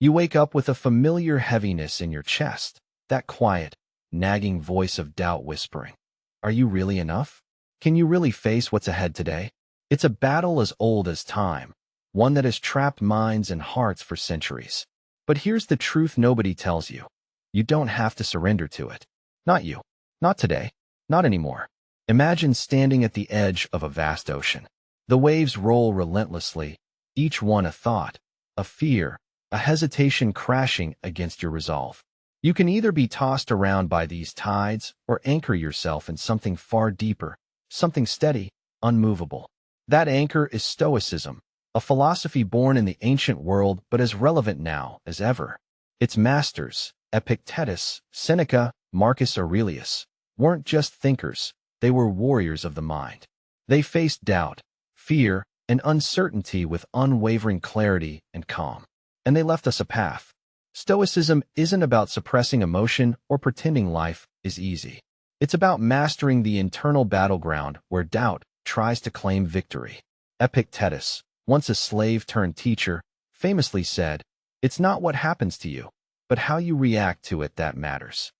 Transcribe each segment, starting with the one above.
You wake up with a familiar heaviness in your chest, that quiet, nagging voice of doubt whispering, "Are you really enough? Can you really face what's ahead today?" It's a battle as old as time, one that has trapped minds and hearts for centuries. But here's the truth nobody tells you. You don't have to surrender to it. Not you. Not today. Not anymore. Imagine standing at the edge of a vast ocean. The waves roll relentlessly, each one a thought, a fear, a hesitation crashing against your resolve. You can either be tossed around by these tides or anchor yourself in something far deeper, something steady, unmovable. That anchor is Stoicism, a philosophy born in the ancient world but as relevant now as ever. Its masters, Epictetus, Seneca, Marcus Aurelius, weren't just thinkers, they were warriors of the mind. They faced doubt, fear, and uncertainty with unwavering clarity and calm. And they left us a path. Stoicism isn't about suppressing emotion or pretending life is easy. It's about mastering the internal battleground where doubt tries to claim victory. Epictetus, once a slave-turned-teacher, famously said, "It's not what happens to you, but how you react to it that matters."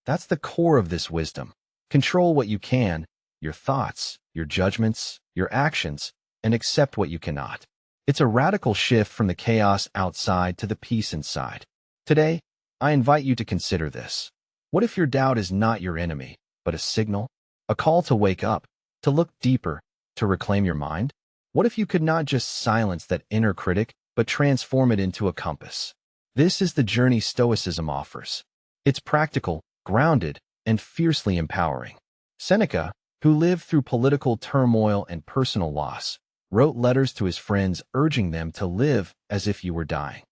That's the core of this wisdom. Control what you can, your thoughts, your judgments, your actions, and accept what you cannot. It's a radical shift from the chaos outside to the peace inside. Today, I invite you to consider this. What if your doubt is not your enemy, but a signal? A call to wake up, to look deeper, to reclaim your mind? What if you could not just silence that inner critic, but transform it into a compass? This is the journey Stoicism offers. It's practical, grounded, and fiercely empowering. Seneca, who lived through political turmoil and personal loss, wrote letters to his friends urging them to live as if you were dying.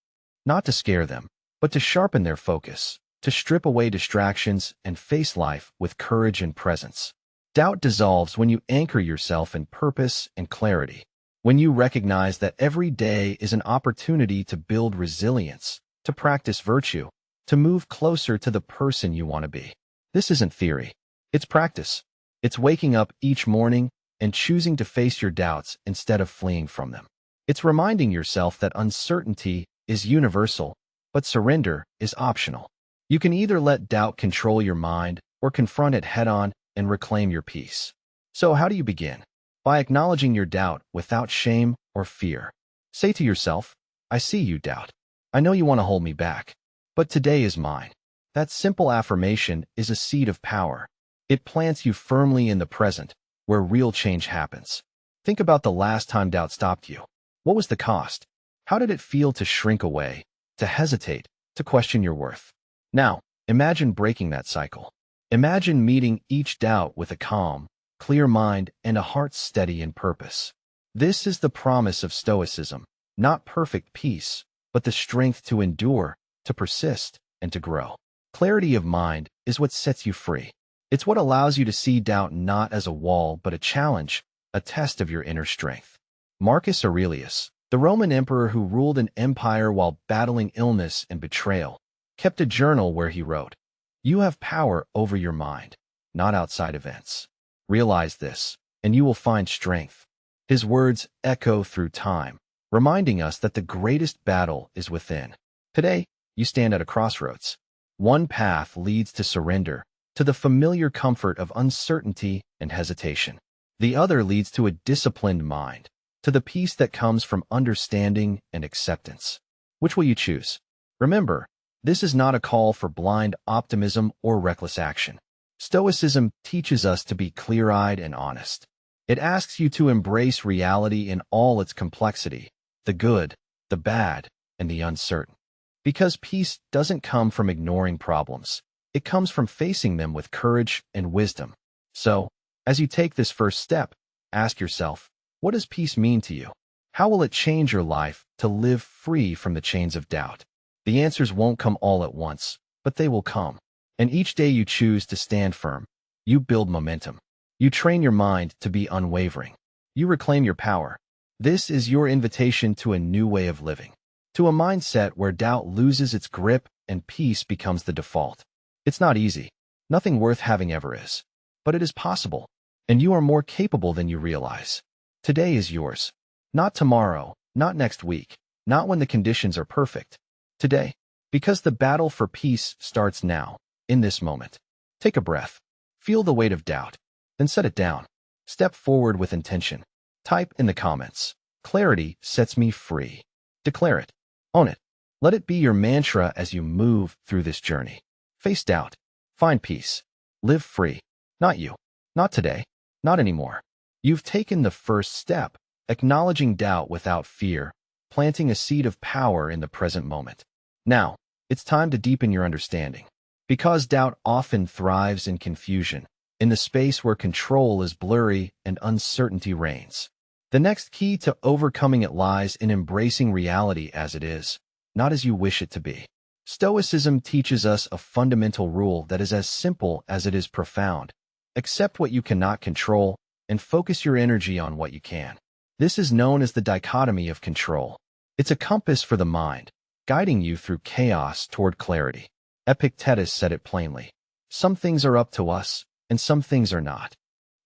Not to scare them, but to sharpen their focus, to strip away distractions and face life with courage and presence. Doubt dissolves when you anchor yourself in purpose and clarity, when you recognize that every day is an opportunity to build resilience, to practice virtue, to move closer to the person you want to be. This isn't theory. It's practice. It's waking up each morning and choosing to face your doubts instead of fleeing from them. It's reminding yourself that uncertainty is universal, but surrender is optional. You can either let doubt control your mind or confront it head-on and reclaim your peace. So how do you begin? By acknowledging your doubt without shame or fear. Say to yourself, "I see you, doubt. I know you want to hold me back, but today is mine." That simple affirmation is a seed of power. It plants you firmly in the present, where real change happens. Think about the last time doubt stopped you. What was the cost? How did it feel to shrink away, to hesitate, to question your worth? Now, imagine breaking that cycle. Imagine meeting each doubt with a calm, clear mind and a heart steady in purpose. This is the promise of Stoicism, not perfect peace, but the strength to endure, to persist, and to grow. Clarity of mind is what sets you free. It's what allows you to see doubt not as a wall but a challenge, a test of your inner strength. Marcus Aurelius, the Roman emperor who ruled an empire while battling illness and betrayal, kept a journal where he wrote, "You have power over your mind, not outside events. Realize this, and you will find strength." His words echo through time, reminding us that the greatest battle is within. Today, you stand at a crossroads. One path leads to surrender, to the familiar comfort of uncertainty and hesitation. The other leads to a disciplined mind, to the peace that comes from understanding and acceptance. Which will you choose? Remember, this is not a call for blind optimism or reckless action. Stoicism teaches us to be clear-eyed and honest. It asks you to embrace reality in all its complexity, the good, the bad, and the uncertain. Because peace doesn't come from ignoring problems. It comes from facing them with courage and wisdom. So, as you take this first step, ask yourself, what does peace mean to you? How will it change your life to live free from the chains of doubt? The answers won't come all at once, but they will come. And each day you choose to stand firm, you build momentum. You train your mind to be unwavering. You reclaim your power. This is your invitation to a new way of living, to a mindset where doubt loses its grip and peace becomes the default. It's not easy. Nothing worth having ever is. But it is possible, and you are more capable than you realize. Today is yours. Not tomorrow, not next week, not when the conditions are perfect. Today. Because the battle for peace starts now, in this moment. Take a breath. Feel the weight of doubt. Then set it down. Step forward with intention. Type in the comments. Clarity sets me free. Declare it. Own it. Let it be your mantra as you move through this journey. Face doubt. Find peace. Live free. Not you. Not today. Not anymore. You've taken the first step, acknowledging doubt without fear, planting a seed of power in the present moment. Now, it's time to deepen your understanding. Because doubt often thrives in confusion, in the space where control is blurry and uncertainty reigns. The next key to overcoming it lies in embracing reality as it is, not as you wish it to be. Stoicism teaches us a fundamental rule that is as simple as it is profound. Accept what you cannot control and focus your energy on what you can. This is known as the dichotomy of control. It's a compass for the mind, guiding you through chaos toward clarity. Epictetus said it plainly. Some things are up to us, and some things are not.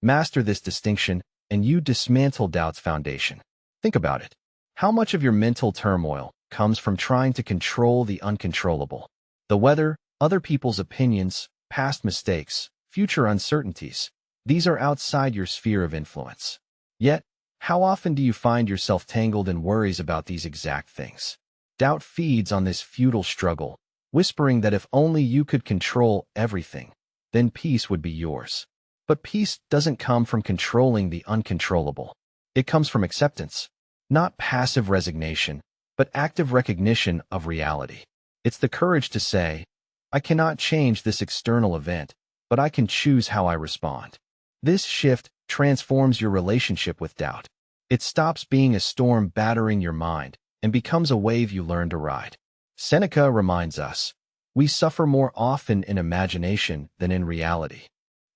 Master this distinction, and you dismantle doubt's foundation. Think about it. How much of your mental turmoil comes from trying to control the uncontrollable? The weather, other people's opinions, past mistakes, future uncertainties. These are outside your sphere of influence. Yet, how often do you find yourself tangled in worries about these exact things? Doubt feeds on this futile struggle, whispering that if only you could control everything, then peace would be yours. But peace doesn't come from controlling the uncontrollable. It comes from acceptance, not passive resignation, but active recognition of reality. It's the courage to say, I cannot change this external event, but I can choose how I respond. This shift transforms your relationship with doubt. It stops being a storm battering your mind and becomes a wave you learn to ride. Seneca reminds us, we suffer more often in imagination than in reality.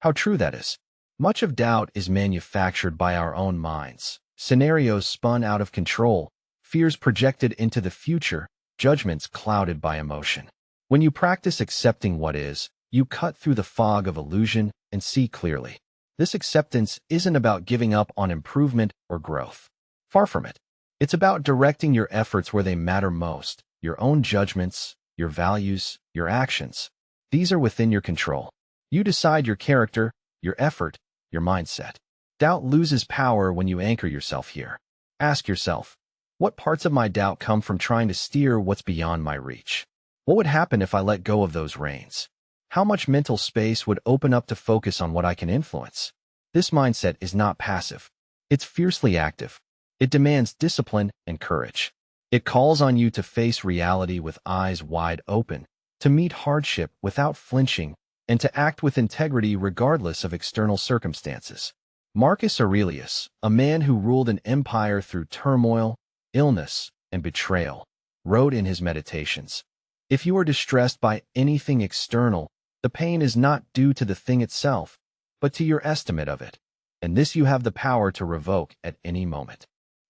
How true that is. Much of doubt is manufactured by our own minds. Scenarios spun out of control, fears projected into the future, judgments clouded by emotion. When you practice accepting what is, you cut through the fog of illusion and see clearly. This acceptance isn't about giving up on improvement or growth. Far from it. It's about directing your efforts where they matter most, your own judgments, your values, your actions. These are within your control. You decide your character, your effort, your mindset. Doubt loses power when you anchor yourself here. Ask yourself, what parts of my doubt come from trying to steer what's beyond my reach? What would happen if I let go of those reins? How much mental space would open up to focus on what I can influence? This mindset is not passive. It's fiercely active. It demands discipline and courage. It calls on you to face reality with eyes wide open, to meet hardship without flinching, and to act with integrity regardless of external circumstances. Marcus Aurelius, a man who ruled an empire through turmoil, illness, and betrayal, wrote in his Meditations, if you are distressed by anything external, the pain is not due to the thing itself, but to your estimate of it, and this you have the power to revoke at any moment.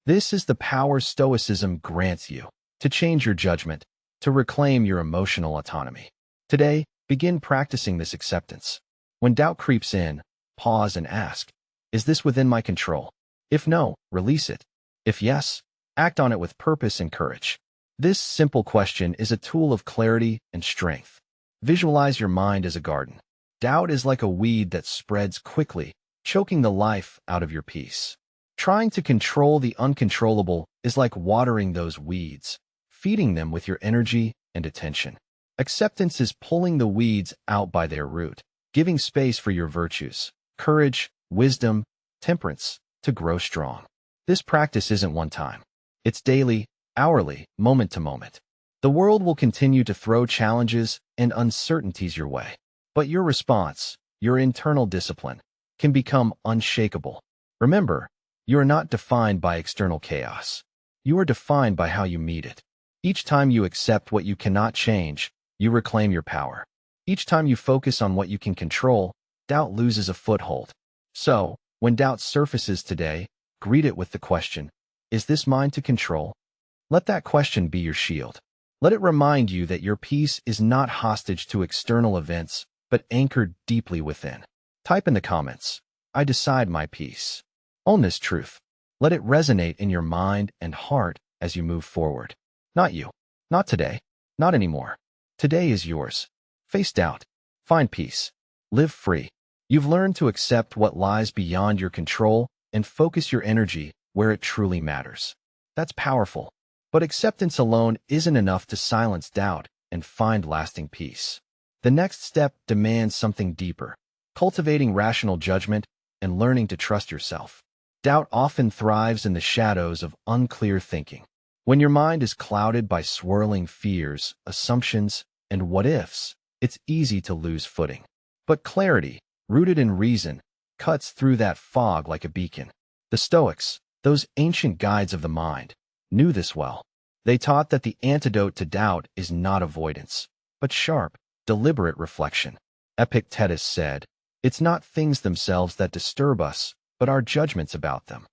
This is the power Stoicism grants you, to change your judgment, to reclaim your emotional autonomy. Today, begin practicing this acceptance. When doubt creeps in, pause and ask, is this within my control? If no, release it. If yes, act on it with purpose and courage. This simple question is a tool of clarity and strength. Visualize your mind as a garden. Doubt is like a weed that spreads quickly, choking the life out of your peace. Trying to control the uncontrollable is like watering those weeds, feeding them with your energy and attention. Acceptance is pulling the weeds out by their root, giving space for your virtues, courage, wisdom, temperance, to grow strong. This practice isn't one time. It's daily, hourly, moment to moment. The world will continue to throw challenges and uncertainties your way, but your response, your internal discipline, can become unshakable. Remember, you are not defined by external chaos. You are defined by how you meet it. Each time you accept what you cannot change, you reclaim your power. Each time you focus on what you can control, doubt loses a foothold. So, when doubt surfaces today, greet it with the question, is this mine to control? Let that question be your shield. Let it remind you that your peace is not hostage to external events, but anchored deeply within. Type in the comments, I decide my peace. Own this truth. Let it resonate in your mind and heart as you move forward. Not you. Not today. Not anymore. Today is yours. Face doubt. Find peace. Live free. You've learned to accept what lies beyond your control and focus your energy where it truly matters. That's powerful. But acceptance alone isn't enough to silence doubt and find lasting peace. The next step demands something deeper: cultivating rational judgment and learning to trust yourself. Doubt often thrives in the shadows of unclear thinking. When your mind is clouded by swirling fears, assumptions, and what-ifs, it's easy to lose footing. But clarity, rooted in reason, cuts through that fog like a beacon. The Stoics, those ancient guides of the mind, knew this well. They taught that the antidote to doubt is not avoidance, but sharp, deliberate reflection. Epictetus said, "It's not things themselves that disturb us, but our judgments about them."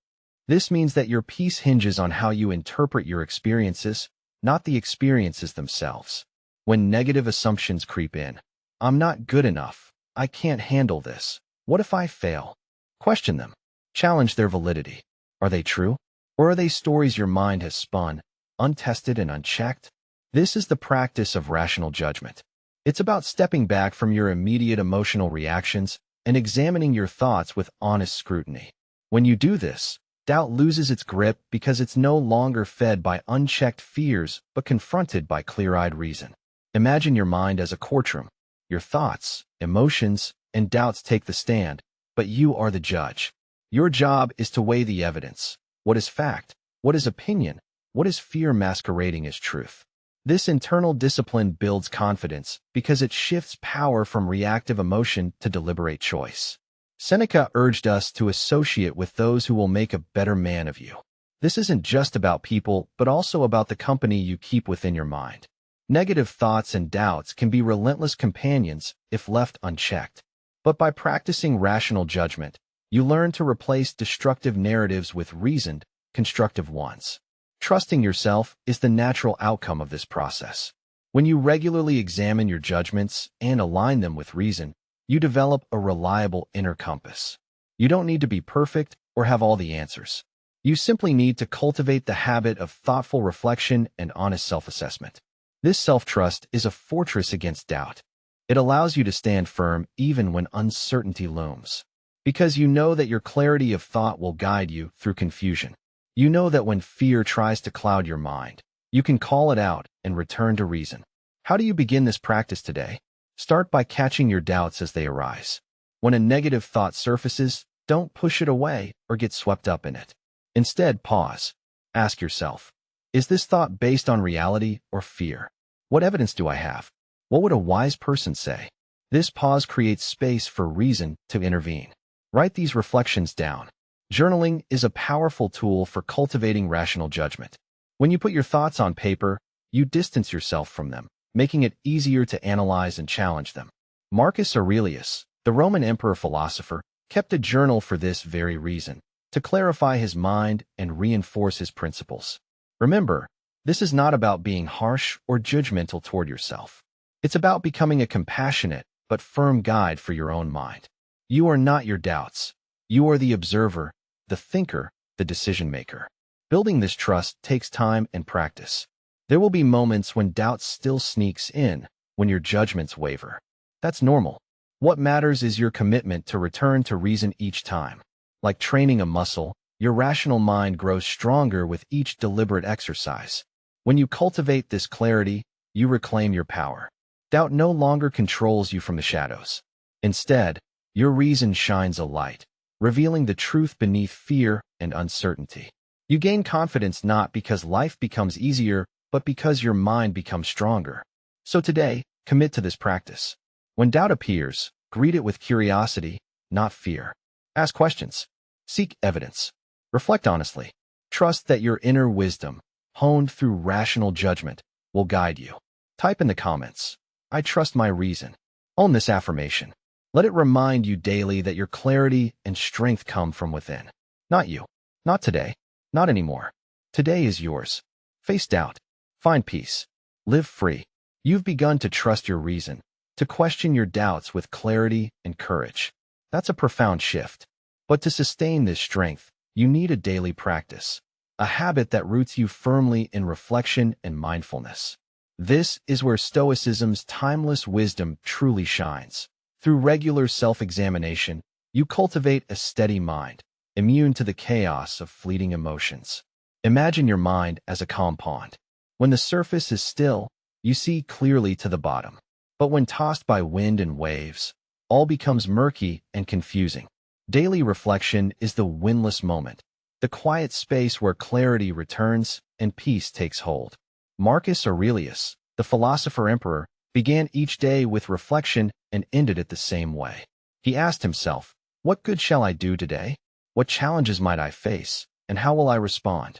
This means that your peace hinges on how you interpret your experiences, not the experiences themselves. When negative assumptions creep in, "I'm not good enough. I can't handle this. What if I fail?" Question them. Challenge their validity. Are they true? Or are they stories your mind has spun, untested and unchecked? This is the practice of rational judgment. It's about stepping back from your immediate emotional reactions and examining your thoughts with honest scrutiny. When you do this, doubt loses its grip because it's no longer fed by unchecked fears but confronted by clear-eyed reason. Imagine your mind as a courtroom. Your thoughts, emotions, and doubts take the stand, but you are the judge. Your job is to weigh the evidence. What is fact? What is opinion? What is fear masquerading as truth? This internal discipline builds confidence because it shifts power from reactive emotion to deliberate choice. Seneca urged us to associate with those who will make a better man of you. This isn't just about people, but also about the company you keep within your mind. Negative thoughts and doubts can be relentless companions if left unchecked. But by practicing rational judgment, you learn to replace destructive narratives with reasoned, constructive ones. Trusting yourself is the natural outcome of this process. When you regularly examine your judgments and align them with reason, you develop a reliable inner compass. You don't need to be perfect or have all the answers. You simply need to cultivate the habit of thoughtful reflection and honest self-assessment. This self-trust is a fortress against doubt. It allows you to stand firm even when uncertainty looms. Because you know that your clarity of thought will guide you through confusion. You know that when fear tries to cloud your mind, you can call it out and return to reason. How do you begin this practice today? Start by catching your doubts as they arise. When a negative thought surfaces, don't push it away or get swept up in it. Instead, pause. Ask yourself, is this thought based on reality or fear? What evidence do I have? What would a wise person say? This pause creates space for reason to intervene. Write these reflections down. Journaling is a powerful tool for cultivating rational judgment. When you put your thoughts on paper, you distance yourself from them, making it easier to analyze and challenge them. Marcus Aurelius, the Roman emperor-philosopher, kept a journal for this very reason, to clarify his mind and reinforce his principles. Remember, this is not about being harsh or judgmental toward yourself. It's about becoming a compassionate but firm guide for your own mind. You are not your doubts. You are the observer, the thinker, the decision-maker. Building this trust takes time and practice. There will be moments when doubt still sneaks in, when your judgments waver. That's normal. What matters is your commitment to return to reason each time. Like training a muscle, your rational mind grows stronger with each deliberate exercise. When you cultivate this clarity, you reclaim your power. Doubt no longer controls you from the shadows. Instead, your reason shines a light, revealing the truth beneath fear and uncertainty. You gain confidence not because life becomes easier, but because your mind becomes stronger. So today, commit to this practice. When doubt appears, greet it with curiosity, not fear. Ask questions. Seek evidence. Reflect honestly. Trust that your inner wisdom, honed through rational judgment, will guide you. Type in the comments, "I trust my reason." Own this affirmation. Let it remind you daily that your clarity and strength come from within. Not you. Not today. Not anymore. Today is yours. Face doubt. Find peace. Live free. You've begun to trust your reason, to question your doubts with clarity and courage. That's a profound shift. But to sustain this strength, you need a daily practice, a habit that roots you firmly in reflection and mindfulness. This is where Stoicism's timeless wisdom truly shines. Through regular self-examination, you cultivate a steady mind, immune to the chaos of fleeting emotions. Imagine your mind as a calm pond. When the surface is still, you see clearly to the bottom. But when tossed by wind and waves, all becomes murky and confusing. Daily reflection is the windless moment, the quiet space where clarity returns and peace takes hold. Marcus Aurelius, the philosopher-emperor, began each day with reflection and ended it the same way. He asked himself, "What good shall I do today? What challenges might I face, and how will I respond?"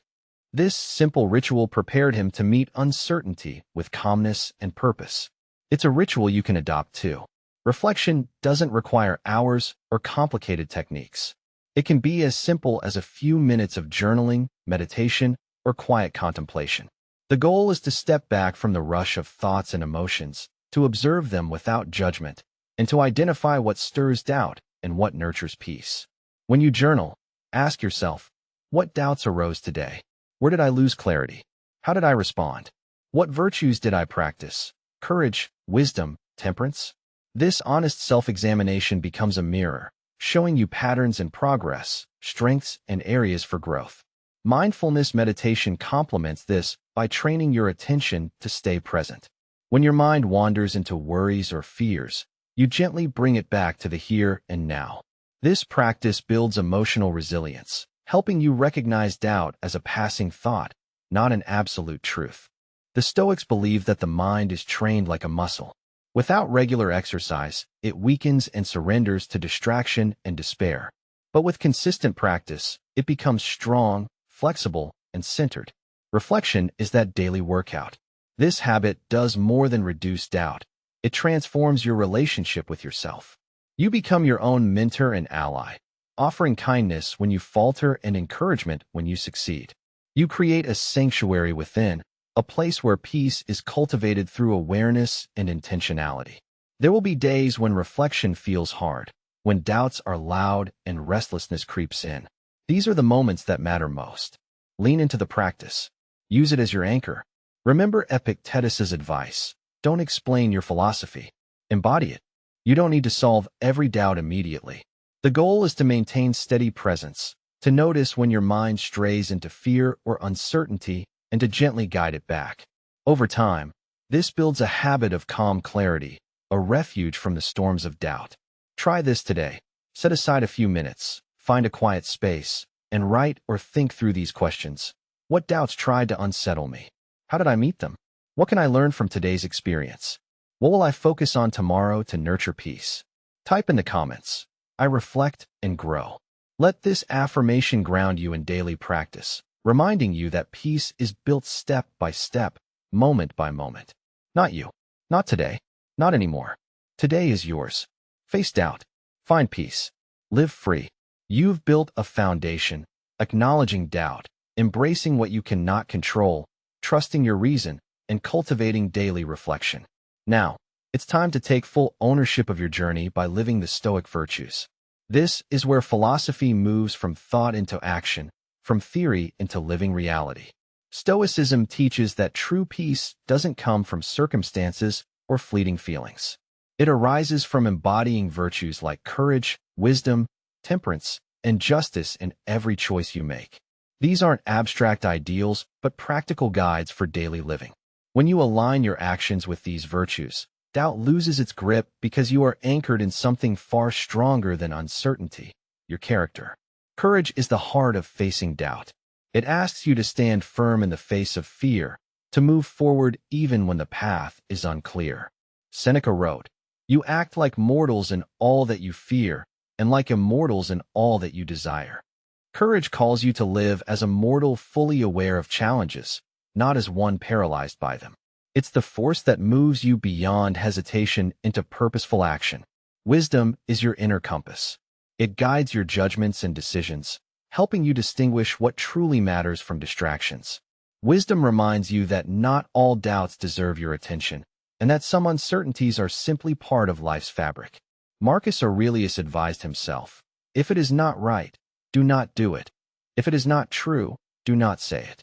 This simple ritual prepared him to meet uncertainty with calmness and purpose. It's a ritual you can adopt too. Reflection doesn't require hours or complicated techniques. It can be as simple as a few minutes of journaling, meditation, or quiet contemplation. The goal is to step back from the rush of thoughts and emotions, to observe them without judgment, and to identify what stirs doubt and what nurtures peace. When you journal, ask yourself, what doubts arose today? Where did I lose clarity? How did I respond? What virtues did I practice? Courage, wisdom, temperance? This honest self-examination becomes a mirror, showing you patterns in progress, strengths, and areas for growth. Mindfulness meditation complements this by training your attention to stay present. When your mind wanders into worries or fears, you gently bring it back to the here and now. This practice builds emotional resilience, helping you recognize doubt as a passing thought, not an absolute truth. The Stoics believe that the mind is trained like a muscle. Without regular exercise, it weakens and surrenders to distraction and despair. But with consistent practice, it becomes strong, flexible, and centered. Reflection is that daily workout. This habit does more than reduce doubt. It transforms your relationship with yourself. You become your own mentor and ally, offering kindness when you falter and encouragement when you succeed. You create a sanctuary within, a place where peace is cultivated through awareness and intentionality. There will be days when reflection feels hard, when doubts are loud and restlessness creeps in. These are the moments that matter most. Lean into the practice. Use it as your anchor. Remember Epictetus's advice. Don't explain your philosophy. Embody it. You don't need to solve every doubt immediately. The goal is to maintain steady presence, to notice when your mind strays into fear or uncertainty, and to gently guide it back. Over time, this builds a habit of calm clarity, a refuge from the storms of doubt. Try this today. Set aside a few minutes, find a quiet space, and write or think through these questions. What doubts tried to unsettle me? How did I meet them? What can I learn from today's experience? What will I focus on tomorrow to nurture peace? Type in the comments. I reflect and grow. Let this affirmation ground you in daily practice, reminding you that peace is built step by step, moment by moment. Not you. Not today. Not anymore. Today is yours. Face doubt. Find peace. Live free. You've built a foundation, acknowledging doubt, embracing what you cannot control, trusting your reason, and cultivating daily reflection. Now, it's time to take full ownership of your journey by living the Stoic virtues. This is where philosophy moves from thought into action, from theory into living reality. Stoicism teaches that true peace doesn't come from circumstances or fleeting feelings. It arises from embodying virtues like courage, wisdom, temperance, and justice in every choice you make. These aren't abstract ideals, but practical guides for daily living. When you align your actions with these virtues, doubt loses its grip because you are anchored in something far stronger than uncertainty, your character. Courage is the heart of facing doubt. It asks you to stand firm in the face of fear, to move forward even when the path is unclear. Seneca wrote, "You act like mortals in all that you fear, and like immortals in all that you desire." Courage calls you to live as a mortal fully aware of challenges, not as one paralyzed by them. It's the force that moves you beyond hesitation into purposeful action. Wisdom is your inner compass. It guides your judgments and decisions, helping you distinguish what truly matters from distractions. Wisdom reminds you that not all doubts deserve your attention, and that some uncertainties are simply part of life's fabric. Marcus Aurelius advised himself, "If it is not right, do not do it. If it is not true, do not say it."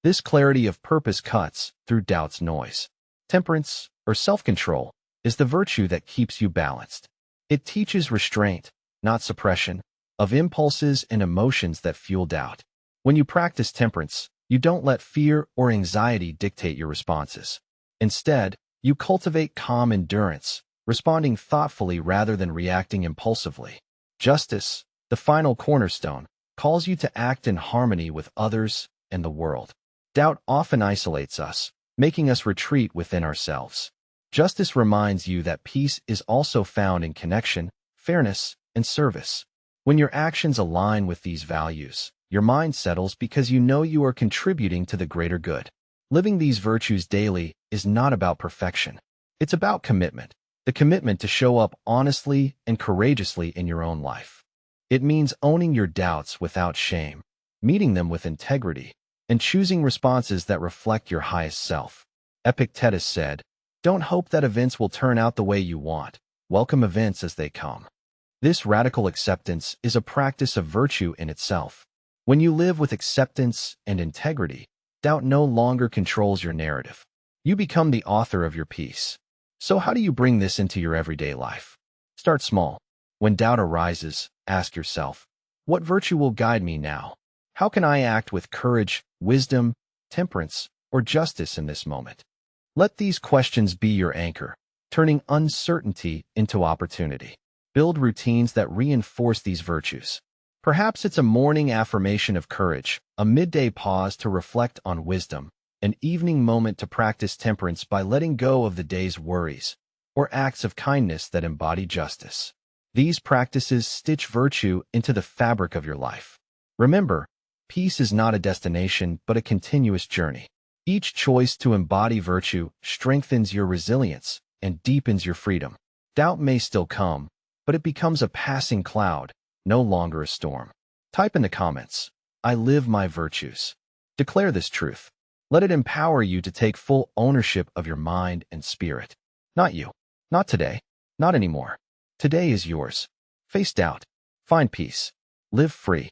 This clarity of purpose cuts through doubt's noise. Temperance, or self-control, is the virtue that keeps you balanced. It teaches restraint, not suppression, of impulses and emotions that fuel doubt. When you practice temperance, you don't let fear or anxiety dictate your responses. Instead, you cultivate calm endurance, responding thoughtfully rather than reacting impulsively. Justice, the final cornerstone, calls you to act in harmony with others and the world. Doubt often isolates us, making us retreat within ourselves. Justice reminds you that peace is also found in connection, fairness, and service. When your actions align with these values, your mind settles because you know you are contributing to the greater good. Living these virtues daily is not about perfection. It's about commitment, the commitment to show up honestly and courageously in your own life. It means owning your doubts without shame, meeting them with integrity, and choosing responses that reflect your highest self. Epictetus said, "Don't hope that events will turn out the way you want. Welcome events as they come." This radical acceptance is a practice of virtue in itself. When you live with acceptance and integrity, doubt no longer controls your narrative. You become the author of your peace. So how do you bring this into your everyday life? Start small. When doubt arises, ask yourself, what virtue will guide me now? How can I act with courage, wisdom, temperance, or justice in this moment? Let these questions be your anchor, turning uncertainty into opportunity. Build routines that reinforce these virtues. Perhaps it's a morning affirmation of courage, a midday pause to reflect on wisdom, an evening moment to practice temperance by letting go of the day's worries, or acts of kindness that embody justice. These practices stitch virtue into the fabric of your life. Remember, peace is not a destination but a continuous journey. Each choice to embody virtue strengthens your resilience and deepens your freedom. Doubt may still come, but it becomes a passing cloud, no longer a storm. Type in the comments, "I live my virtues." Declare this truth. Let it empower you to take full ownership of your mind and spirit. Not you. Not today. Not anymore. Today is yours. Face doubt. Find peace. Live free.